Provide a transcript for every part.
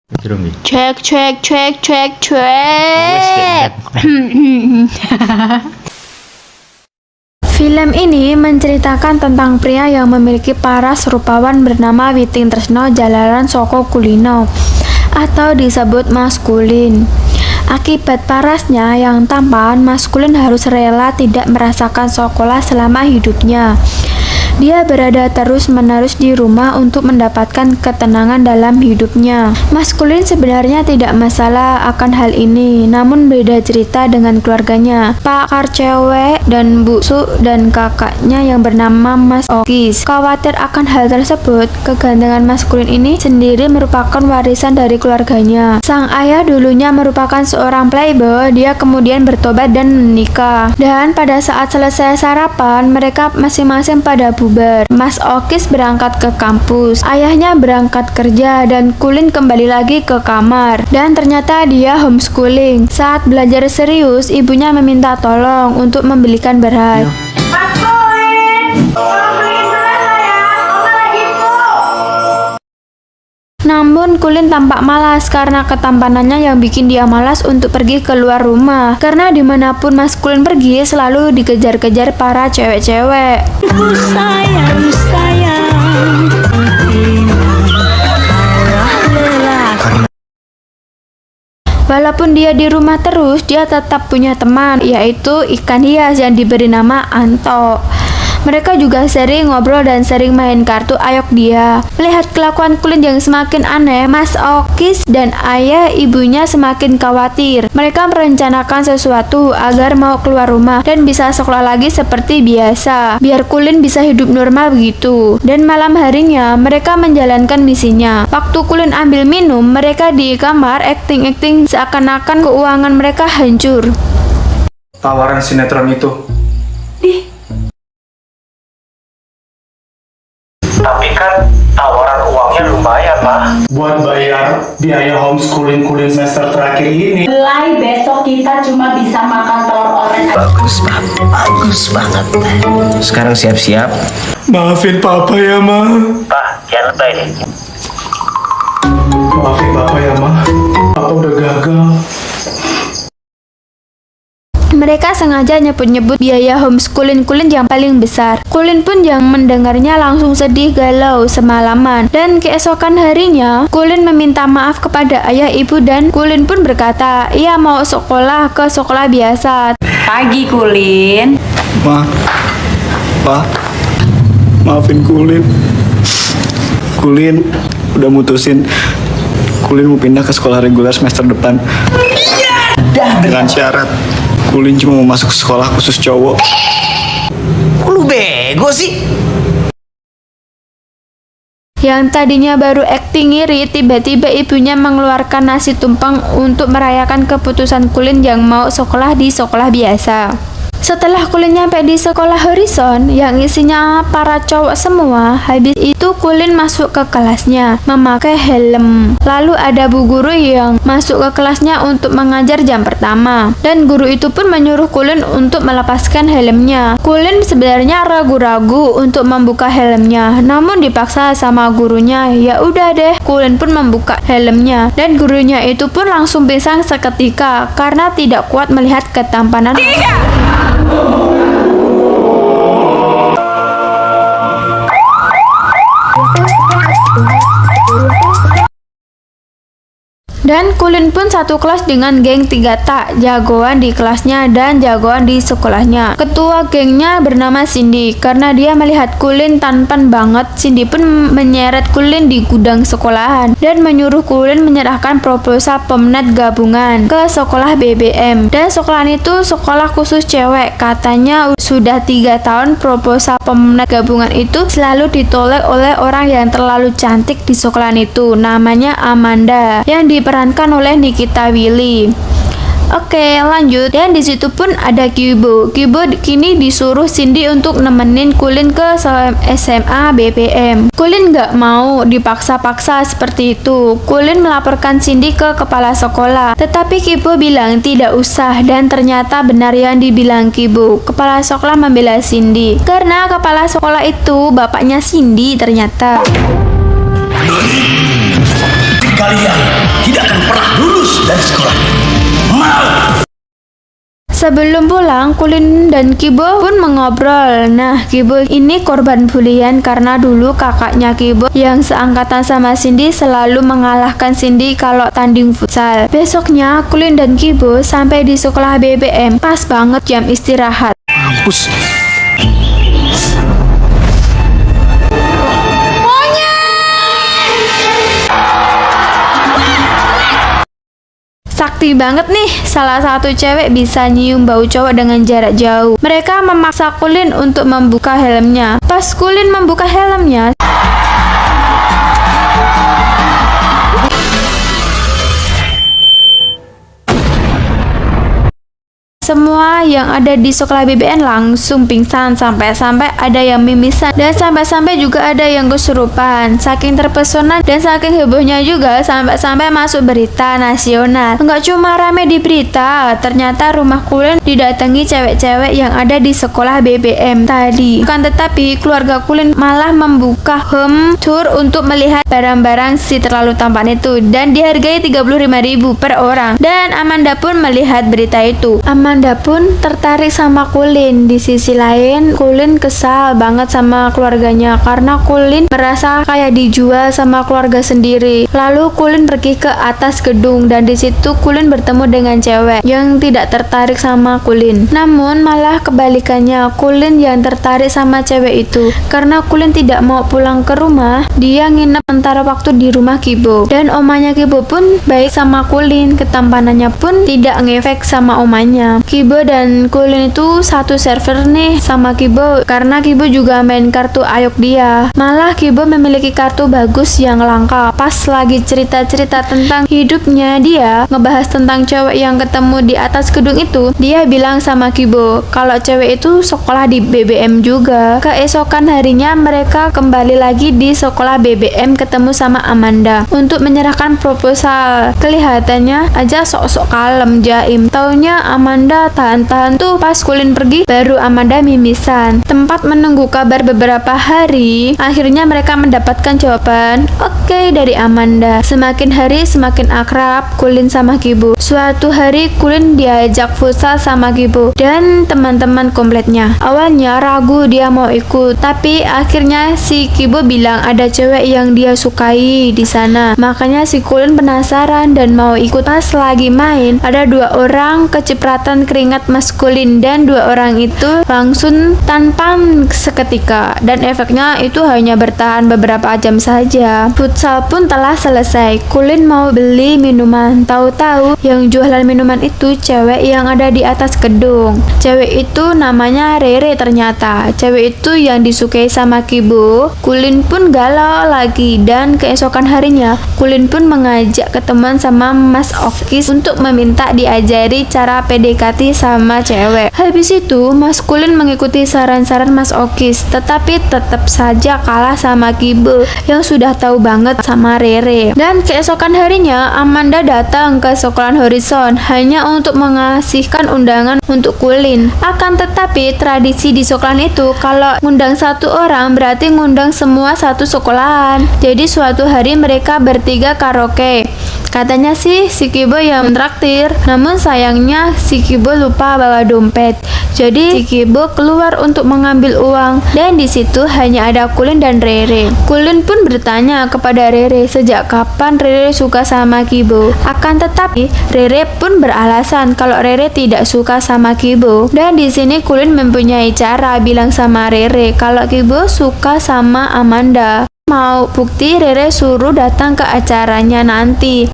Cek cek cek cek cek. Film ini menceritakan tentang pria yang memiliki paras rupawan bernama Witing Tresno Jalaran Soko Kulino atau disebut maskulin. Akibat parasnya yang tampan, maskulin harus rela tidak merasakan sekolah selama hidupnya. Dia berada terus-menerus di rumah untuk mendapatkan ketenangan dalam hidupnya. Maskulin sebenarnya tidak masalah akan hal ini, namun beda cerita dengan keluarganya. Pak Karcewek dan Bu Su dan kakaknya yang bernama Mas Okis. Khawatir akan hal tersebut, kegantengan maskulin ini sendiri merupakan warisan dari keluarganya. Sang ayah dulunya merupakan seorang playboy, dia kemudian bertobat dan menikah. Dan pada saat selesai sarapan, mereka masing-masing pada bubar. Mas Okis berangkat ke kampus, ayahnya berangkat kerja, dan Kulin kembali lagi ke kamar. Dan ternyata dia homeschooling. Saat belajar serius, ibunya meminta tolong untuk membelikan beras. Mas Kulin, tolong beliin beras saya, Oma lagi full. Namun Kulin tampak malas karena ketampanannya yang bikin dia malas untuk pergi keluar rumah. Karena dimanapun Mas Kulin pergi selalu dikejar-kejar para cewek-cewek. Walaupun dia di rumah terus, dia tetap punya teman, yaitu ikan hias yang diberi nama Anto. Mereka juga sering ngobrol dan sering main kartu ayok dia. Melihat kelakuan Kulin yang semakin aneh, Mas Okis dan ayah ibunya semakin khawatir. Mereka merencanakan sesuatu agar mau keluar rumah dan bisa sekolah lagi seperti biasa, biar Kulin bisa hidup normal begitu. Dan malam harinya, mereka menjalankan misinya. Waktu Kulin ambil minum, mereka di kamar acting-acting seakan-akan keuangan mereka hancur. Tawaran sinetron itu. Tapi kan tawaran uangnya lumayan, Pak. Buat bayar biaya homeschooling Kulin semester terakhir ini. Mulai besok kita cuma bisa makan telur oren aja. Bagus banget. Sekarang siap-siap. Maafin papa ya, Ma. Pak, jangan lebay deh. Maafin papa ya, Ma. Papa udah gagal. Mereka sengaja nyebut-nyebut biaya homeschooling Kulin yang paling besar. Kulin pun yang mendengarnya langsung sedih galau semalaman. Dan keesokan harinya, Kulin meminta maaf kepada ayah ibu dan Kulin pun berkata, ia mau sekolah ke sekolah biasa. Pagi Kulin. Ma, Pa, maafin Kulin. Kulin udah mutusin. Kulin mau pindah ke sekolah reguler semester depan. Dengan syarat Kulin cuma mau masuk sekolah khusus cowok. Kok lu bego sih? Yang tadinya baru acting ngiri, tiba-tiba ibunya mengeluarkan nasi tumpeng untuk merayakan keputusan Kulin yang mau sekolah di sekolah biasa. Setelah Kulin nyampe di sekolah Horizon yang isinya para cowok semua, habis itu Kulin masuk ke kelasnya memakai helm. Lalu ada bu guru yang masuk ke kelasnya untuk mengajar jam pertama, dan guru itu pun menyuruh Kulin untuk melepaskan helmnya. Kulin sebenarnya ragu-ragu untuk membuka helmnya, namun dipaksa sama gurunya. Ya udah deh, Kulin pun membuka helmnya, dan gurunya itu pun langsung pingsan seketika karena tidak kuat melihat ketampanan. Dan Kulin pun satu kelas dengan geng 3 tak, jagoan di kelasnya dan jagoan di sekolahnya. Ketua gengnya bernama Cindy. Karena dia melihat Kulin tampan banget, Cindy pun menyeret Kulin di gudang sekolahan dan menyuruh Kulin menyerahkan proposal peminat gabungan ke sekolah BBM. Dan sekolahan itu sekolah khusus cewek. Katanya sudah 3 tahun proposal peminat gabungan itu selalu ditolak oleh orang yang terlalu cantik di sekolahan itu. Namanya Amanda, yang diperankan oleh Nikita Willy. Oke, lanjut. Dan di situ pun ada Kibo. Kibo kini disuruh Cindy untuk nemenin Kulin ke SMA BPM. Kulin nggak mau, dipaksa-paksa seperti itu. Kulin melaporkan Cindy ke kepala sekolah, tetapi Kibo bilang tidak usah, dan ternyata benar yang dibilang Kibo. Kepala sekolah membela Cindy karena kepala sekolah itu bapaknya Cindy ternyata. Kalian Sebelum pulang, Kulin dan Kibo pun mengobrol. Nah, Kibo ini korban bulian karena dulu kakaknya Kibo yang seangkatan sama Cindy selalu mengalahkan Cindy kalau tanding futsal. Besoknya, Kulin dan Kibo sampai di sekolah BBM. Pas banget jam istirahat. Mampus. Sakti banget nih, salah satu cewek bisa nyium bau cowok dengan jarak jauh. Mereka memaksa Kulin untuk membuka helmnya. Pas Kulin membuka helmnya, semua yang ada di sekolah BBN langsung pingsan, sampai-sampai ada yang mimisan dan sampai-sampai juga ada yang kesurupan. Saking terpesona dan saking hebohnya juga sampai-sampai masuk berita nasional. Enggak cuma rame di berita, ternyata rumah Kulin didatangi cewek-cewek yang ada di sekolah BBM tadi. Bukan tetapi keluarga Kulin malah membuka home tour untuk melihat barang-barang si terlalu tampan itu dan dihargai 35.000 per orang. Dan Amanda pun melihat berita itu. Amanda pun tertarik sama Kulin. Di sisi lain, Kulin kesal banget sama keluarganya karena Kulin merasa kayak dijual sama keluarga sendiri. Lalu Kulin pergi ke atas gedung dan di situ Kulin bertemu dengan cewek yang tidak tertarik sama Kulin. Namun malah kebalikannya, Kulin yang tertarik sama cewek itu. Karena Kulin tidak mau pulang ke rumah, dia nginep sementara waktu di rumah Kibo. Dan omanya Kibo pun baik sama Kulin, ketampanannya pun tidak ngefek sama omanya. Kibo dan Kulin itu satu server nih sama Kibo karena Kibo juga main kartu Ayok dia. Malah Kibo memiliki kartu bagus yang langka. Pas lagi cerita-cerita tentang hidupnya dia, ngebahas tentang cewek yang ketemu di atas gedung itu, dia bilang sama Kibo kalau cewek itu sekolah di BBM juga. Keesokan harinya mereka kembali lagi di sekolah BBM ketemu sama Amanda untuk menyerahkan proposal. Kelihatannya aja sok-sok kalem jaim. Taunya Amanda tahan-tahan tuh pas Kulin pergi, baru Amanda mimisan. Tempat menunggu kabar beberapa hari, akhirnya mereka mendapatkan jawaban oke dari Amanda. Semakin hari semakin akrab Kulin sama Kibo. Suatu hari Kulin diajak futsal sama Kibo dan teman-teman kompletnya. Awalnya ragu dia mau ikut, tapi akhirnya si Kibo bilang ada cewek yang dia sukai di sana. Makanya si Kulin penasaran dan mau ikut. Pas lagi main, ada 2 orang kecipratan keringat maskulin dan 2 orang itu langsung tanpan seketika dan efeknya itu hanya bertahan beberapa jam saja. Futsal pun telah selesai. Kulin mau beli minuman, tahu-tahu yang jualan minuman itu cewek yang ada di atas gedung. Cewek itu namanya Rere ternyata. Cewek itu yang disukai sama Kibo. Kulin pun galau lagi dan keesokan harinya Kulin pun mengajak ketemuan sama Mas Okis untuk meminta diajari cara PDKT sama cewek. Habis itu Mas Kulin mengikuti saran-saran Mas Okis, tetapi tetap saja kalah sama Kibo yang sudah tahu banget sama Rere. Dan keesokan harinya Amanda datang ke sekolahan Horizon hanya untuk mengasihkan undangan untuk Kulin. Akan tetapi tradisi di sekolahan itu kalau ngundang 1 orang berarti ngundang semua satu sekolahan. Jadi suatu hari mereka bertiga karaoke. Katanya sih si Kibo yang mentraktir, namun sayangnya si Kibo lupa bawa dompet. Jadi si Kibo keluar untuk mengambil uang dan di situ hanya ada Kulin dan Rere. Kulin pun bertanya kepada Rere sejak kapan Rere suka sama Kibo. Akan tetapi Rere pun beralasan kalau Rere tidak suka sama Kibo. Dan di sini Kulin mempunyai cara bilang sama Rere kalau Kibo suka sama Amanda. Mau bukti Rere suruh datang ke acaranya nanti.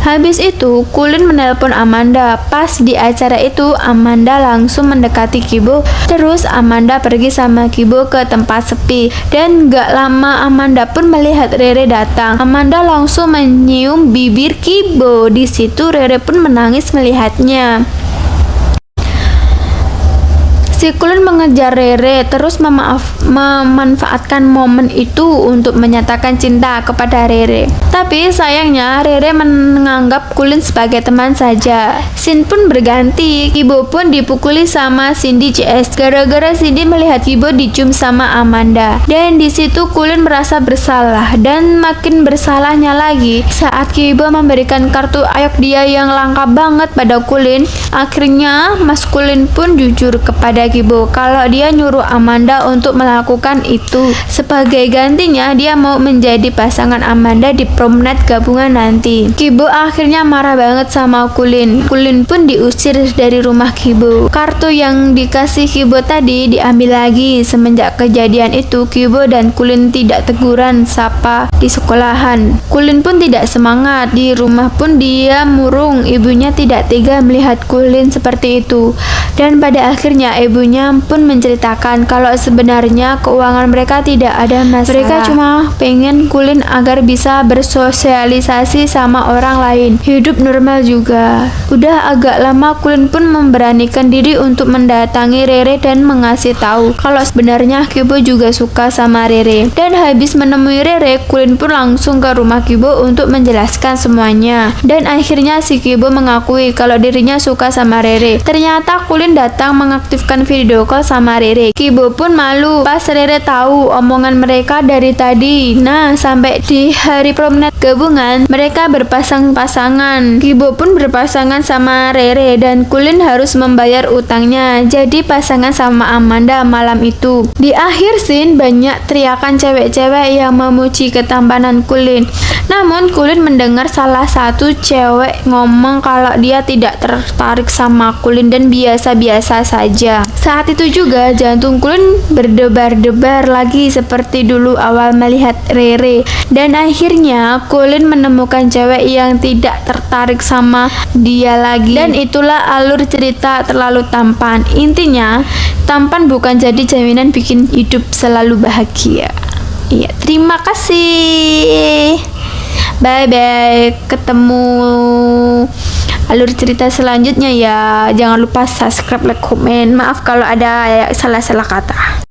Habis itu, Kulin menelpon Amanda. Pas di acara itu, Amanda langsung mendekati Kibo. Terus Amanda pergi sama Kibo ke tempat sepi. Dan gak lama Amanda pun melihat Rere datang. Amanda langsung menyium bibir Kibo. Di situ Rere pun menangis melihatnya. Si Kulin mengejar Rere terus memanfaatkan momen itu untuk menyatakan cinta kepada Rere. Tapi sayangnya Rere menganggap Kulin sebagai teman saja. Scene pun berganti. Kibo pun dipukuli sama Cindy CS gara-gara Cindy melihat Kibo dicium sama Amanda. Dan di situ Kulin merasa bersalah dan makin bersalahnya lagi saat Kibo memberikan kartu ayok dia yang langka banget pada Kulin. Akhirnya Mas Kulin pun jujur kepada Kibo kalau dia nyuruh Amanda untuk melakukan itu. Sebagai gantinya dia mau menjadi pasangan Amanda di prom night gabungan nanti. Kibo akhirnya marah banget sama Kulin. Kulin pun diusir dari rumah Kibo. Kartu yang dikasih Kibo tadi diambil lagi. Semenjak kejadian itu Kibo dan Kulin tidak teguran sapa di sekolahan. Kulin pun tidak semangat. Di rumah pun dia murung. Ibunya tidak tega melihat Kulin seperti itu. Dan pada akhirnya ibunya pun menceritakan kalau sebenarnya keuangan mereka tidak ada masalah. Mereka cuma pengen Kulin agar bisa bersosialisasi sama orang lain, hidup normal juga. Udah agak lama Kulin pun memberanikan diri untuk mendatangi Rere dan mengasih tahu kalau sebenarnya Kibo juga suka sama Rere. Dan habis menemui Rere, Kulin pun langsung ke rumah Kibo untuk menjelaskan semuanya. Dan akhirnya si Kibo mengakui kalau dirinya suka sama Rere. Ternyata Kulin datang mengaktifkan video call sama Rere. Kibo pun malu pas Rere tahu omongan mereka dari tadi. Nah, sampai di hari prom night gabungan mereka berpasang-pasangan. Kibo pun berpasangan sama Rere dan Kulin harus membayar utangnya. Jadi pasangan sama Amanda malam itu. Di akhir scene banyak teriakan cewek-cewek yang memuji ketampanan Kulin. Namun Kulin mendengar salah satu cewek ngomong kalau dia tidak tertarik sama Kulin dan biasa-biasa saja. Saat itu juga jantung Kulin berdebar-debar lagi seperti dulu awal melihat Rere. Dan akhirnya Kulin menemukan cewek yang tidak tertarik sama dia lagi. Dan itulah alur cerita terlalu tampan. Intinya, tampan bukan jadi jaminan bikin hidup selalu bahagia. Iya, terima kasih. Bye-bye. Ketemu alur cerita selanjutnya ya. Jangan lupa subscribe, like, komen. Maaf kalau ada salah-salah kata.